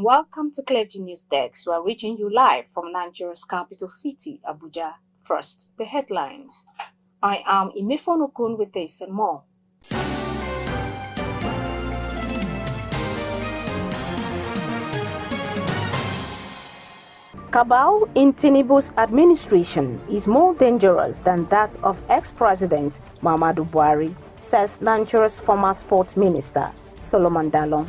and welcome to Clearview News Desk. We are reaching you live from Nigeria's capital city, Abuja. First, the headlines. I am Imefon Okun with this and more. Cabal in Tinubu's administration is more dangerous than that of ex-president Muhammadu Buhari, says Nigeria's former sports minister, Solomon Dalung.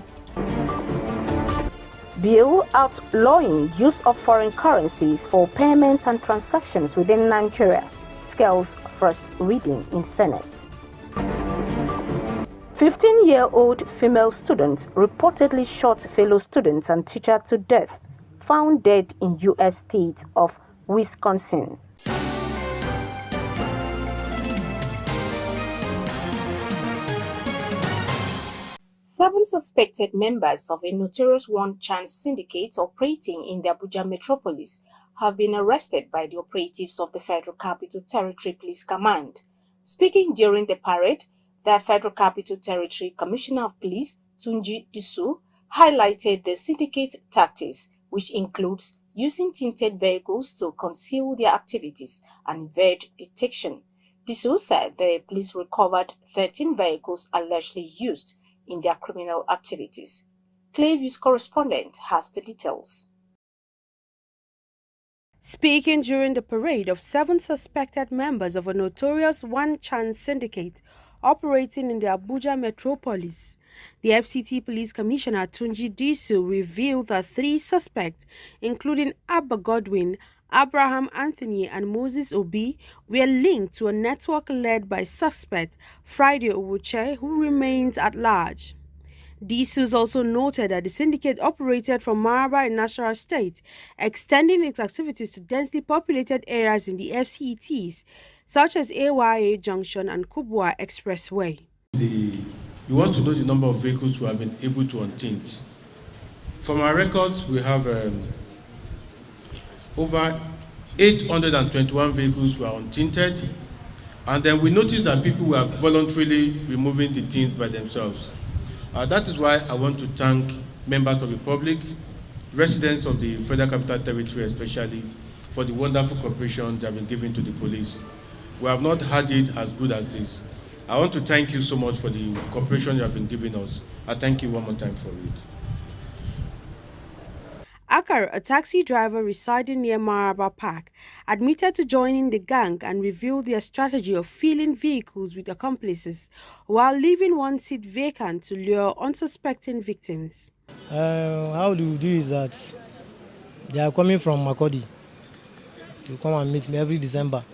Bill outlawing use of foreign currencies for payments and transactions within Nigeria scales first reading in Senate. 15-year-old female student reportedly shot fellow students and teacher to death, found dead in U.S. state of Wisconsin. Seven suspected members of a notorious one-chance syndicate operating in the Abuja metropolis have been arrested by the operatives of the Federal Capital Territory Police Command. Speaking during the parade, the Federal Capital Territory Commissioner of Police, Tunji Disu, highlighted the syndicate tactics, which includes using tinted vehicles to conceal their activities and evade detection. Disu said the police recovered 13 vehicles allegedly used in their criminal activities. Clearview's correspondent has the details. Speaking during the parade of 7 suspected members of a notorious one-chance syndicate operating in the Abuja metropolis, the FCT Police Commissioner Tunji Disu revealed that 3 suspects, including Abba Godwin, Abraham Anthony and Moses Obi, were linked to a network led by suspect Friday Owuche, who remains at large. Disu also noted that the syndicate operated from Maraba in Nasarawa State, extending its activities to densely populated areas in the FCTs, such as AYA Junction and Kubwa Expressway. You want to know the number of vehicles we have been able to untint. From our records, we have over 821 vehicles were untinted, and then we noticed that people were voluntarily removing the tint by themselves. That is why I want to thank members of the public, residents of the Federal Capital Territory especially, for the wonderful cooperation they have been giving to the police. We have not had it as good as this. I want to thank you so much for the cooperation you have been giving us. I thank you one more time for it. Akar, a taxi driver residing near Maraba Park, admitted to joining the gang and revealed their strategy of filling vehicles with accomplices while leaving one seat vacant to lure unsuspecting victims. How do we do is that they are coming from Makurdi to come and meet me every December.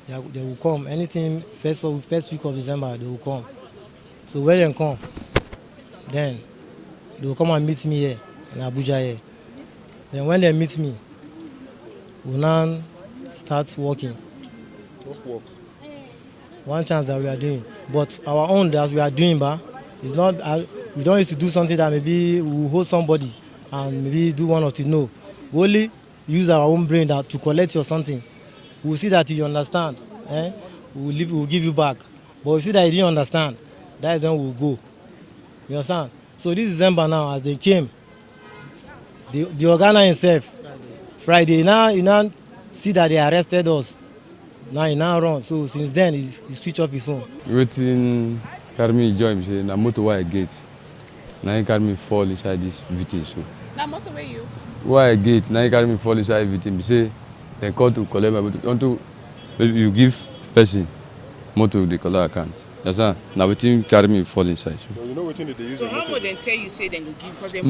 They will come, anything first week of December, they will come. So when they come, then they will come and meet me here in Abuja here. Then when they meet me, we'll now start working. Work. One chance that we are doing. But our own that we are doing, is not, we don't used to do something that maybe we will hold somebody and maybe do one or two. No. We only use our own brain to collect your something. We'll see that you understand. We'll give you back. But if you see that you didn't understand, that is when we'll go. You understand? So this December now, as they came, the organa himself, Friday, now see that they arrested us. Now he now run. So since then, he switch off his phone. Waiting, carry me join me. Na motorway gate. Now he carry me fall inside this victim. So. Na motorway you? Why gate? Now he carry me fall inside victim. Say they call to collect my motor. Until you give person motor they collect account. That's all. Now waiting carry me fall inside. So. You know what they use? So how much they tell you say they go give? Because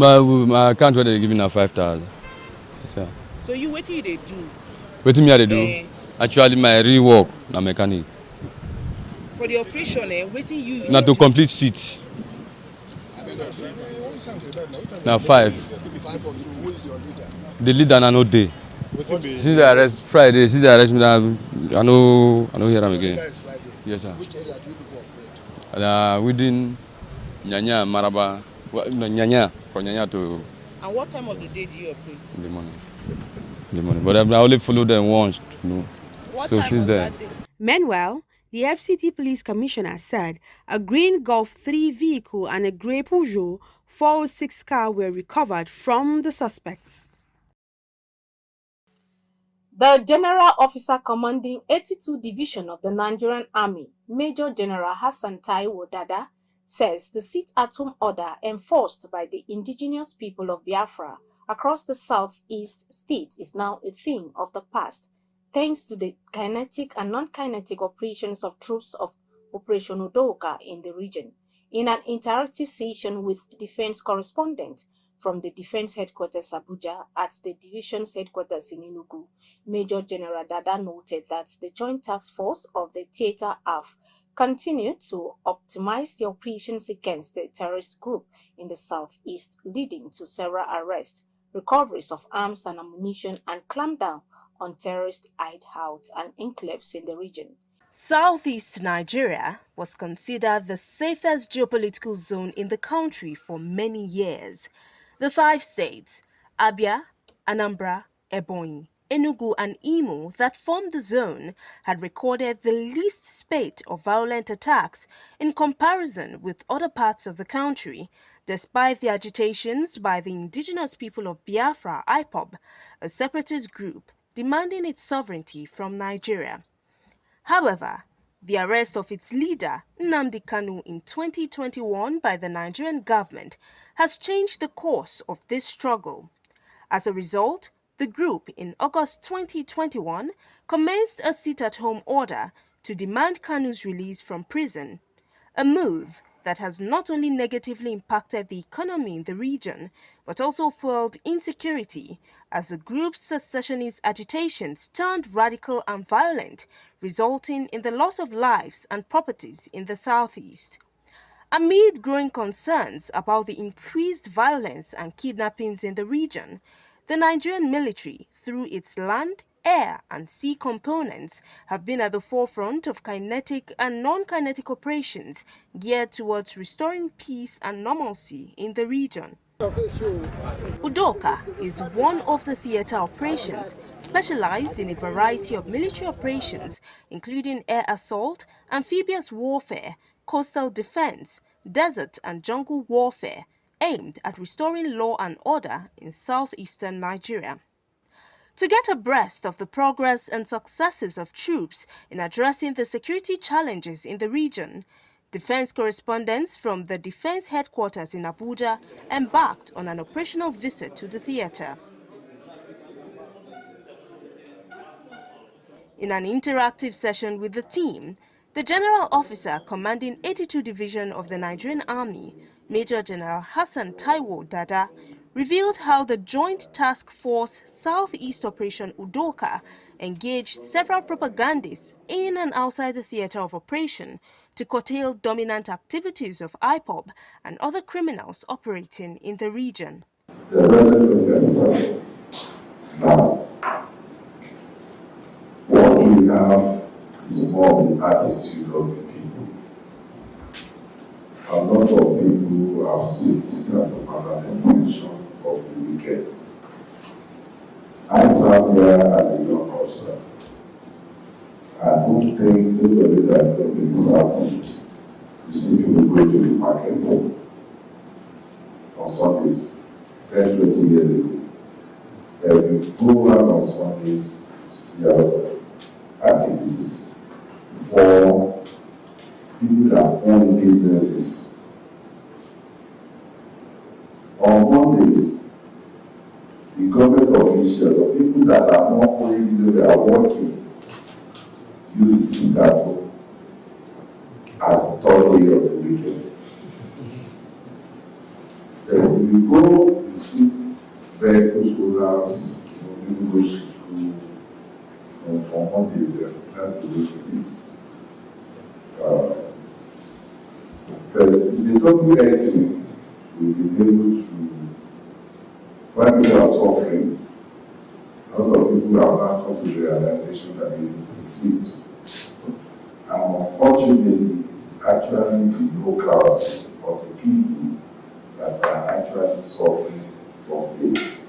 my account where they giving now 5,000. So you waiting they do? Waiting me they do. Actually, my real work na mechanic. For the operation, waiting you. Now to complete seat. Now 5. The leader na no day. Since they arrest Friday, since they arrest me, I know hear them again. Yes, sir. Which area do you operate? Within Nyanya, Maraba, Nyanya, from Nyanya to. And what time of the day do you operate? In the morning. But I only follow them once. What so time since was then. that day? Meanwhile, the FCT Police Commissioner said a green Golf 3 vehicle and a grey Peugeot 406 cars were recovered from the suspects. The General Officer Commanding 82 Division of the Nigerian Army, Major General Hassan Taiwo Dada, says the sit-at-home order enforced by the indigenous people of Biafra across the southeast state is now a thing of the past, thanks to the kinetic and non-kinetic operations of troops of Operation Udoka in the region. In an interactive session with defense correspondents from the Defense Headquarters Abuja at the division's headquarters in Enugu, Major General Dada noted that the Joint Task Force of the Theater have continued to optimize the operations against the terrorist group in the southeast, leading to several arrests, recoveries of arms and ammunition, and clampdown on terrorist hideouts and enclaves in the region. Southeast Nigeria was considered the safest geopolitical zone in the country for many years. The 5 states, Abia, Anambra, Ebonyi, Enugu and Imo that formed the zone had recorded the least spate of violent attacks in comparison with other parts of the country, despite the agitations by the indigenous people of Biafra, IPOB, a separatist group demanding its sovereignty from Nigeria. However, the arrest of its leader, Nnamdi Kanu, in 2021 by the Nigerian government has changed the course of this struggle. As a result, the group in August 2021 commenced a sit-at-home order to demand Kanu's release from prison, a move that has not only negatively impacted the economy in the region, but also fueled insecurity as the group's secessionist agitations turned radical and violent, resulting in the loss of lives and properties in the southeast. Amid growing concerns about the increased violence and kidnappings in the region, the Nigerian military, through its land, air and sea components, have been at the forefront of kinetic and non-kinetic operations geared towards restoring peace and normalcy in the region. Udoka is one of the theater operations specialized in a variety of military operations, including air assault, amphibious warfare, coastal defense, desert and jungle warfare, aimed at restoring law and order in southeastern Nigeria. To get abreast of the progress and successes of troops in addressing the security challenges in the region, defense correspondents from the Defense Headquarters in Abuja embarked on an operational visit to the theater. In an interactive session with the team, the General Officer Commanding 82 Division of the Nigerian Army, Major General Hassan Taiwo Dada, revealed how the Joint Task Force Southeast Operation Udoka engaged several propagandists in and outside the theater of operation to curtail dominant activities of IPOB and other criminals operating in the region. Now, what we have is more the attitude of the people. A lot of people have seen sit-at-home as an extension of the wicked. I sat there as a young officer. I don't think those of you that go in the southeast, you see people go to the markets on Sundays 10, 20 years ago. When you go out on Sundays, you see a lot of activities for people that own businesses. On Mondays, the government officials or people that are not owning, they are working, you sit at home as the third day of the weekend. Then when you go, you see vehicles owners, people go to school on Mondays. That's the way it is. But it's a double-edged thing. We've been able to, when people are suffering, a lot of people have now come to the realization that they've been deceived. And unfortunately, it's actually the locals or the people that are actually suffering from this.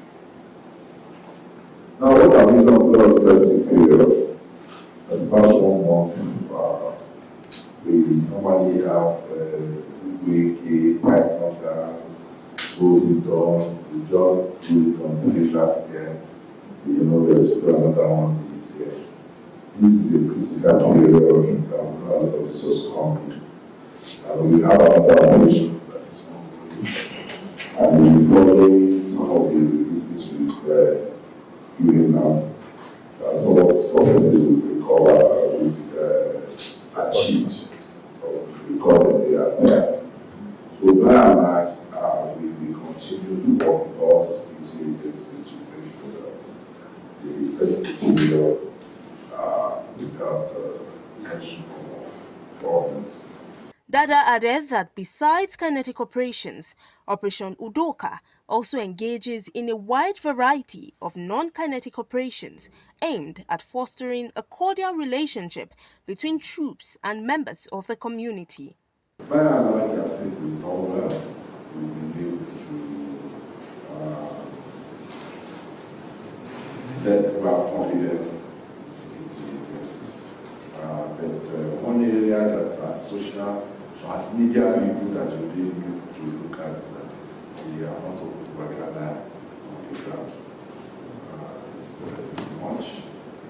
Now, what have we done during the festive period? For the past 1 month, we normally have UAK, Python dance, we just do it on 3 last year. We are to do another one this year. This is a critical period that we have as a resource company. And we have another operation that is ongoing. And we'll be following some of the releases we've given now. Some of the successes we've recovered as we've achieved, or we've recorded, they are there. So by and large, we will continue to work with all the security agencies to make sure that the first period without any form of problems. Dada added that besides kinetic operations, Operation Udoka also engages in a wide variety of non-kinetic operations aimed at fostering a cordial relationship between troops and members of the community. By and large, I think we've done well. We've been able to have confidence in security agencies. But one area that as social, as media people that we really need to look at is that the amount of propaganda on the ground is much.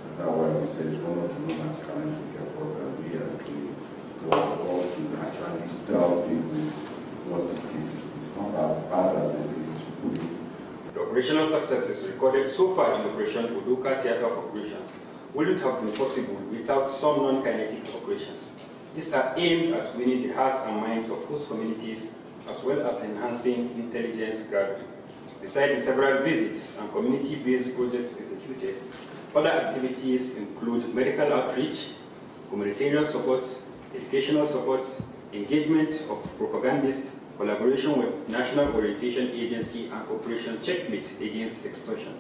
And that's why we say it's one of the non-kinetic efforts that we are doing to actually tell people what it is. It's not as bad as they need to be. The operational successes recorded so far in Operation Udoka Theatre of Operations wouldn't have been possible without some non-kinetic operations. These are aimed at winning the hearts and minds of host communities as well as enhancing intelligence gathering. Besides the several visits and community-based projects executed, other activities include medical outreach, humanitarian support, educational support, engagement of propagandists, collaboration with National Orientation Agency, and Operation Checkmate against extortion.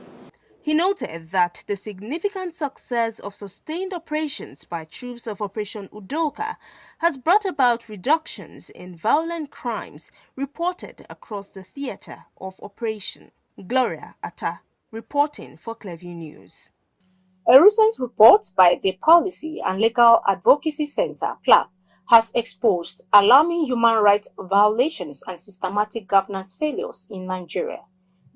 He noted that the significant success of sustained operations by troops of Operation Udoka has brought about reductions in violent crimes reported across the theater of operation. Gloria Atta, reporting for Clearview News. A recent report by the Policy and Legal Advocacy Center, PLAC, has exposed alarming human rights violations and systematic governance failures in Nigeria.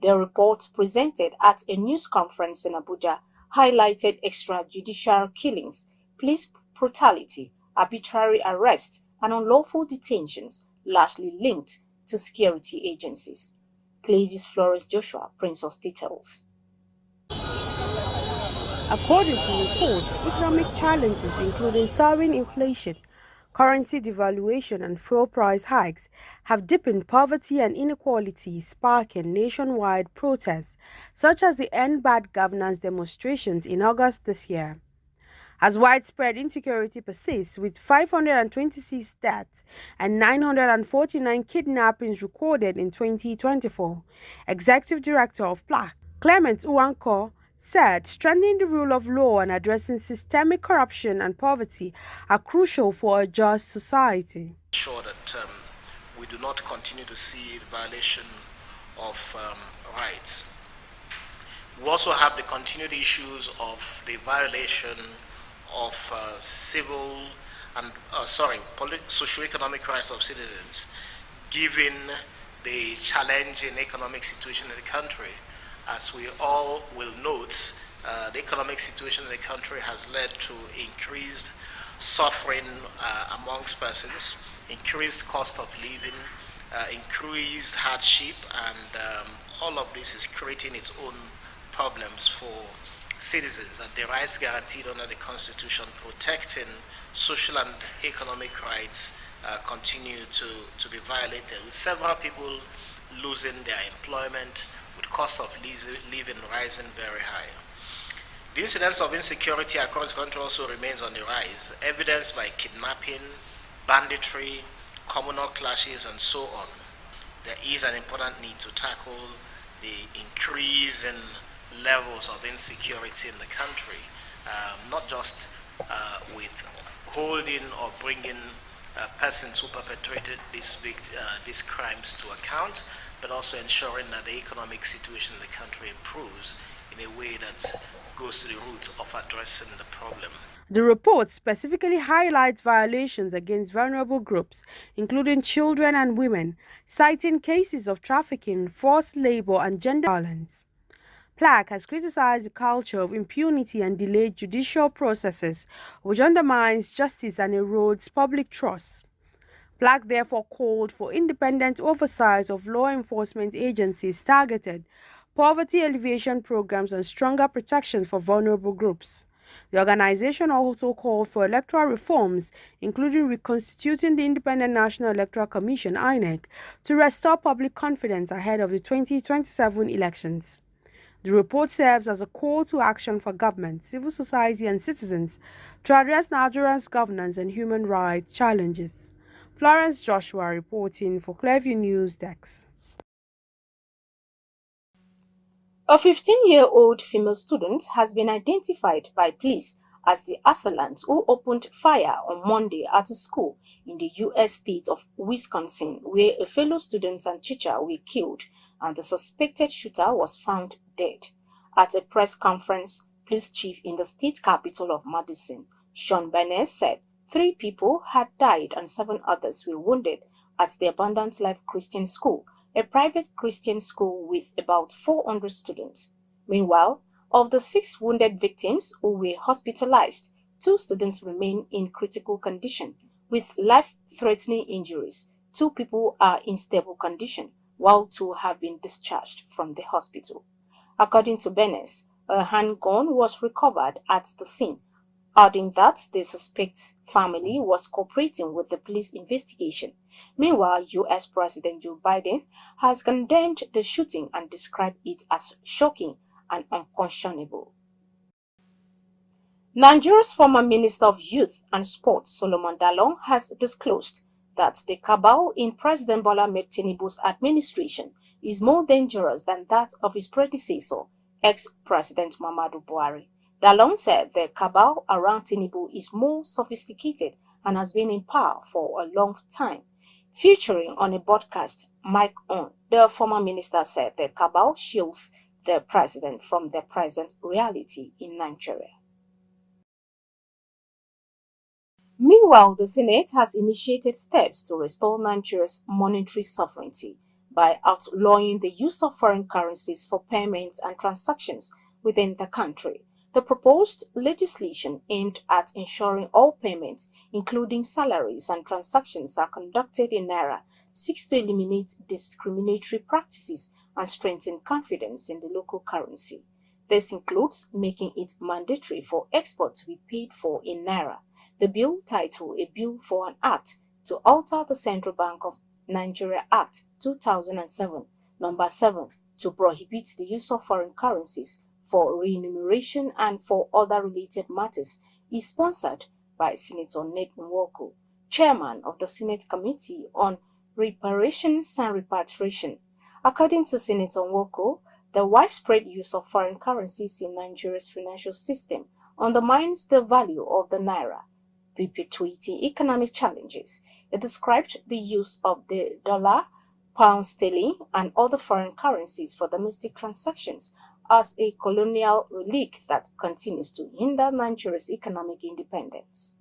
The report, presented at a news conference in Abuja, highlighted extrajudicial killings, police brutality, arbitrary arrests, and unlawful detentions, largely linked to security agencies. Clearview's Florence Joshua brings us details. According to reports, economic challenges including soaring inflation, currency devaluation and fuel price hikes have deepened poverty and inequality, sparking nationwide protests such as the End Bad Governance demonstrations in August this year. As widespread insecurity persists, with 526 deaths and 949 kidnappings recorded in 2024, Executive Director of PLAC, Clement Uwanko, said strengthening the rule of law and addressing systemic corruption and poverty are crucial for a just society. Sure that we do not continue to see the violation of rights. We also have the continued issues of the violation of socio-economic rights of citizens, given the challenging economic situation in the country. As we all will note, the economic situation in the country has led to increased suffering amongst persons, increased cost of living, increased hardship, and all of this is creating its own problems for citizens, and the rights guaranteed under the Constitution protecting social and economic rights continue to be violated, with several people losing their employment, with cost of living rising very high. The incidence of insecurity across the country also remains on the rise, evidenced by kidnapping, banditry, communal clashes, and so on. There is an important need to tackle the increase in levels of insecurity in the country, not just with holding or bringing persons who perpetrated these crimes to account, but also ensuring that the economic situation in the country improves in a way that goes to the root of addressing the problem. The report specifically highlights violations against vulnerable groups, including children and women, citing cases of trafficking, forced labor, and gender violence. PLAC has criticized the culture of impunity and delayed judicial processes, which undermines justice and erodes public trust. PLAC therefore called for independent oversight of law enforcement agencies' targeted poverty alleviation programs and stronger protections for vulnerable groups. The organization also called for electoral reforms, including reconstituting the Independent National Electoral Commission (INEC) to restore public confidence ahead of the 2027 elections. The report serves as a call to action for government, civil society and citizens to address Nigeria's governance and human rights challenges. Florence Joshua reporting for Clearview News Desk. A 15-year-old female student has been identified by police as the assailant who opened fire on Monday at a school in the U.S. state of Wisconsin, where a fellow student and teacher were killed, and the suspected shooter was found dead. At a press conference, police chief in the state capital of Madison, Sean Barnes, said 3 people had died and 7 others were wounded at the Abundant Life Christian School, a private Christian school with about 400 students. Meanwhile, of the 6 wounded victims who were hospitalized, 2 students remain in critical condition with life-threatening injuries. 2 people are in stable condition, while 2 have been discharged from the hospital. According to Barnes, a handgun was recovered at the scene, adding that the suspect's family was cooperating with the police investigation. Meanwhile, U.S. President Joe Biden has condemned the shooting and described it as shocking and unconscionable. Nigeria's former Minister of Youth and Sports, Solomon Dalung, has disclosed that the cabal in President Bola Ahmed Tinubu's administration is more dangerous than that of his predecessor, ex-President Muhammadu Buhari. Dalung said the cabal around Tinubu is more sophisticated and has been in power for a long time. Featuring on a broadcast, Mic On, the former minister said the cabal shields the president from the present reality in Nigeria. Meanwhile, the Senate has initiated steps to restore Nigeria's monetary sovereignty by outlawing the use of foreign currencies for payments and transactions within the country. The proposed legislation aimed at ensuring all payments, including salaries and transactions, are conducted in Naira, seeks to eliminate discriminatory practices and strengthen confidence in the local currency. This includes making it mandatory for export to be paid for in Naira. The bill, titled A Bill for an Act to Alter the Central Bank of Nigeria Act 2007, number 7, to prohibit the use of foreign currencies for remuneration and for other related matters, is sponsored by Senator Ned Nwoko, chairman of the Senate Committee on Reparations and Repatriation. According to Senator Nwoko, the widespread use of foreign currencies in Nigeria's financial system undermines the value of the naira, perpetuating economic challenges. It described the use of the dollar, pound sterling, and other foreign currencies for domestic transactions as a colonial relic that continues to hinder Nigeria's economic independence.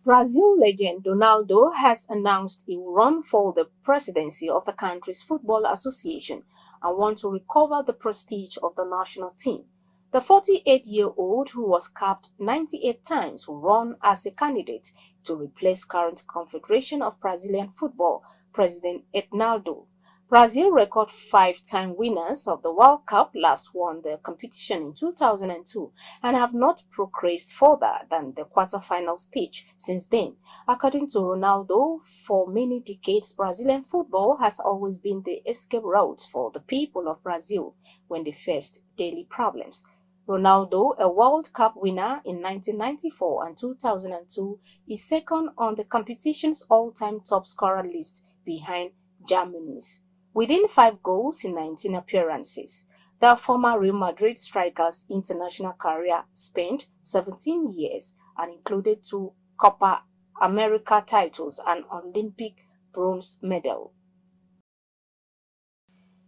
Brazil legend Ronaldo has announced he will run for the presidency of the country's football association and wants to recover the prestige of the national team. The 48-year-old, who was capped 98 times, will run as a candidate to replace current Confederation of Brazilian Football President Ednaldo. Brazil, record 5-time winners of the World Cup, last won the competition in 2002 and have not progressed further than the quarter-final stage since then. According to Ronaldo, for many decades, Brazilian football has always been the escape route for the people of Brazil when they faced daily problems. Ronaldo, a World Cup winner in 1994 and 2002, is second on the competition's all-time top scorer list behind Germany's, within 5 goals in 19 appearances. The former Real Madrid striker's international career spanned 17 years and included 2 Copa America titles and Olympic bronze medal.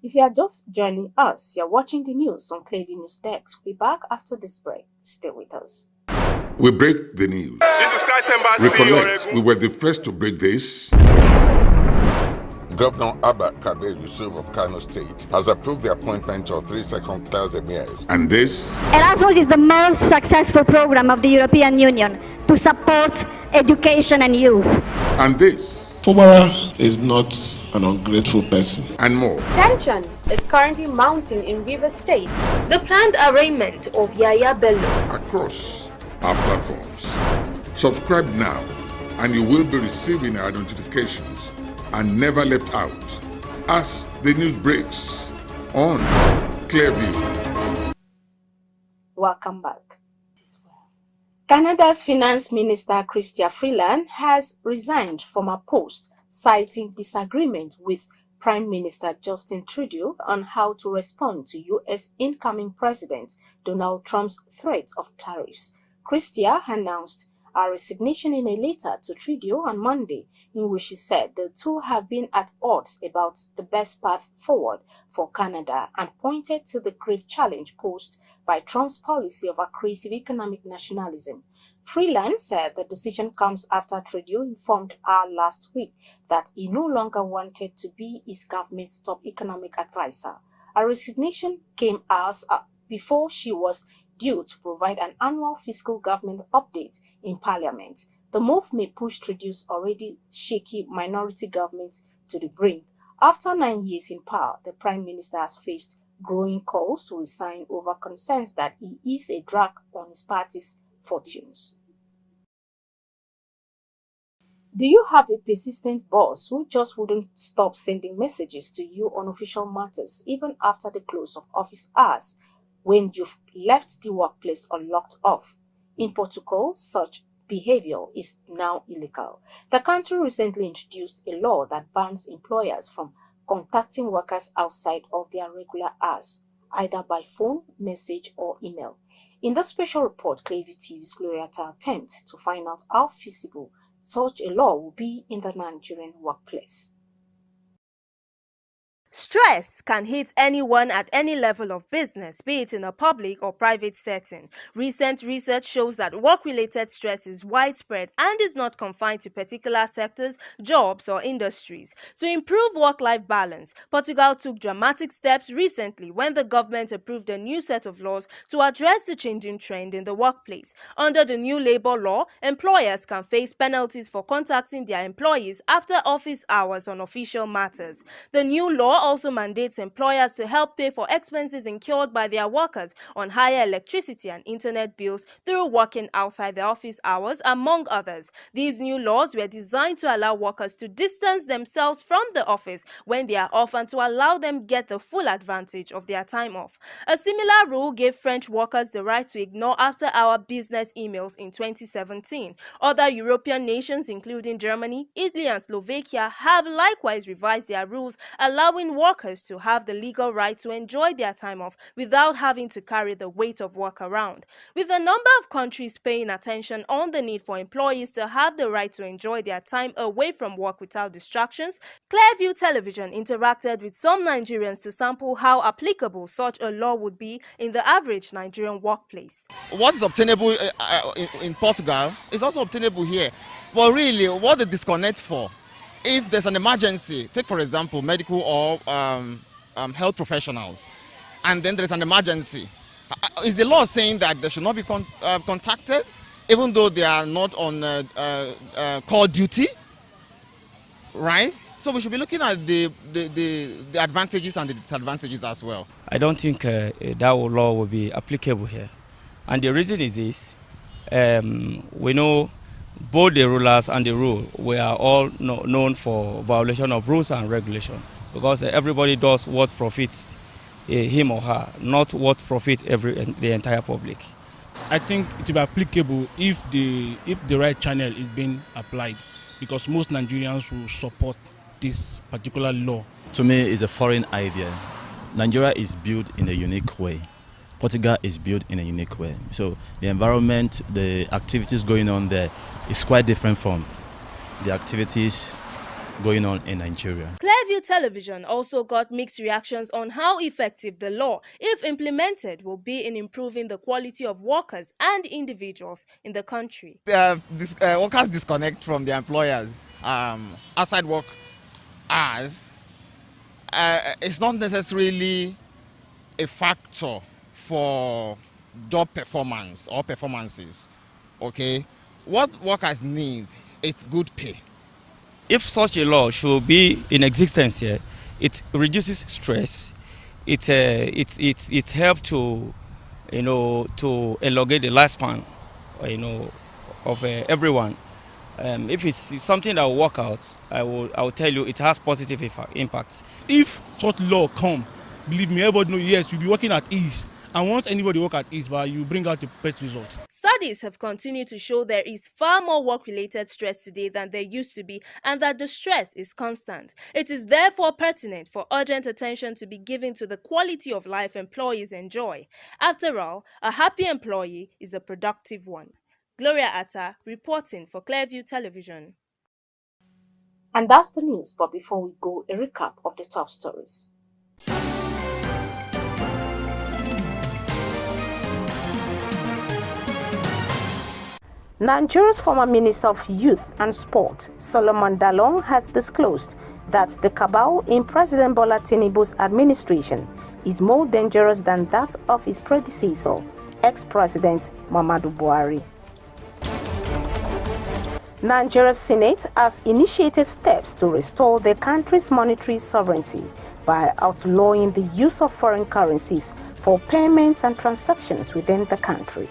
If you are just joining us, you are watching the news on Clearview News Desk. We'll be back after this break. Stay with us. We break the news. This is Christ Embassy. Recollect, we were the first to break this. Governor Abba Kabir Yusuf of Kano State has approved the appointment of 3 second-class emirs. And this? Erasmus is the most successful program of the European Union to support education and youth. And this? Fubara is not an ungrateful person. And more. Tension is currently mounting in Rivers State. The planned arraignment of Yaya Bello. Across our platforms. Subscribe now and you will be receiving our notifications and never left out as the news breaks on Clearview. Welcome back. Canada's Finance Minister Chrystia Freeland has resigned from her post, citing disagreement with Prime Minister Justin Trudeau on how to respond to U.S. incoming President Donald Trump's threat of tariffs. Chrystia announced her resignation in a letter to Trudeau on Monday, in which she said the two have been at odds about the best path forward for Canada and pointed to the grave challenge posed by Trump's policy of aggressive economic nationalism. Freeland said the decision comes after Trudeau informed her last week that he no longer wanted to be his government's top economic advisor. Her resignation came hours before she was due to provide an annual fiscal government update in Parliament. The move may push Trudeau's already shaky minority government to the brink. After 9 years in power, the Prime Minister has faced growing calls to resign over concerns that he is a drag on his party's fortunes. Do you have a persistent boss who just wouldn't stop sending messages to you on official matters even after the close of office hours when you've left the workplace or locked off? In Portugal, such behavior is now illegal. The country recently introduced a law that bans employers from contacting workers outside of their regular hours, either by phone, message, or email. In the special report, Clearview TV's Gloriata attempts to find out how feasible such a law will be in the Nigerian workplace. Stress can hit anyone at any level of business, be it in a public or private setting. Recent research shows that work-related stress is widespread and is not confined to particular sectors, jobs, or industries. To improve work-life balance, Portugal took dramatic steps recently when the government approved a new set of laws to address the changing trend in the workplace. Under the new labor law, employers can face penalties for contacting their employees after office hours on official matters. The new law also mandates employers to help pay for expenses incurred by their workers on higher electricity and internet bills through working outside the office hours, among others. These new laws were designed to allow workers to distance themselves from the office when they are off and to allow them get the full advantage of their time off. A similar rule gave French workers the right to ignore after-hour business emails in 2017. Other European nations, including Germany, Italy, and Slovakia, have likewise revised their rules, allowing workers to have the legal right to enjoy their time off without having to carry the weight of work around. With a number of countries paying attention on the need for employees to have the right to enjoy their time away from work without distractions, Clearview Television interacted with some Nigerians to sample how applicable such a law would be in the average Nigerian workplace. What is obtainable in Portugal is also obtainable here. But really, what the disconnect for? If there's an emergency, take for example medical or health professionals, and then there's an emergency, is the law saying that they should not be contacted even though they are not on call duty, right? So we should be looking at the advantages and the disadvantages as well. I don't think that law will be applicable here, and the reason is this: we know both the rulers and the rule, we are all known for violation of rules and regulation, because everybody does what profits him or her, not what profits the entire public. I think it will be applicable if the right channel is being applied, because most Nigerians will support this particular law. To me, it's a foreign idea. Nigeria is built in a unique way. Portugal is built in a unique way. So the environment, the activities going on there is quite different from the activities going on in Nigeria. Clearview Television also got mixed reactions on how effective the law, if implemented, will be in improving the quality of workers and individuals in the country. Workers disconnect from their employers outside work hours. It's not necessarily a factor for job performance or performances. Okay, what workers need, it's good pay. If such a law should be in existence here, it reduces stress. It helps to, to elongate the lifespan, of everyone. If it's something that will work out, I will tell you it has positive impact. If such law come, believe me, everybody know, yes, you'll be working at ease. And once anybody work at ease, but you bring out the best result. Studies have continued to show there is far more work-related stress today than there used to be, and that the stress is constant. It is therefore pertinent for urgent attention to be given to the quality of life employees enjoy. After all, a happy employee is a productive one. Gloria Atta, reporting for Clearview Television. And that's the news, but before we go, a recap of the top stories. Nigeria's former Minister of Youth and Sport, Dalung, has disclosed that the cabal in President Bola Tinubu's administration is more dangerous than that of his predecessor, ex-President Muhammadu Buhari. Nigeria's Senate has initiated steps to restore the country's monetary sovereignty by outlawing the use of foreign currencies for payments and transactions within the country.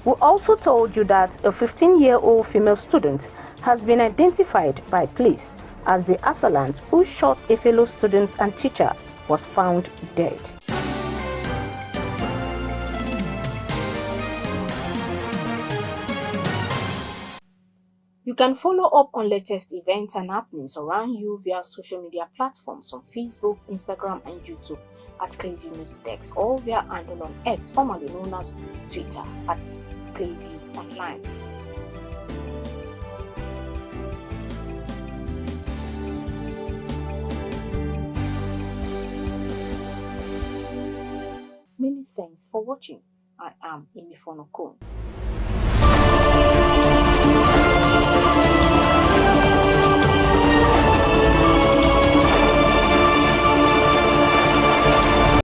We also told you that a 15-year-old female student has been identified by police as the assailant who shot a fellow student and teacher was found dead. You can follow up on latest events and happenings around you via social media platforms on Facebook, Instagram, and YouTube at Clearview News Desk, or via handle on X, formerly known as Twitter, at Clearview Online. Many thanks for watching. I am Imifonokon.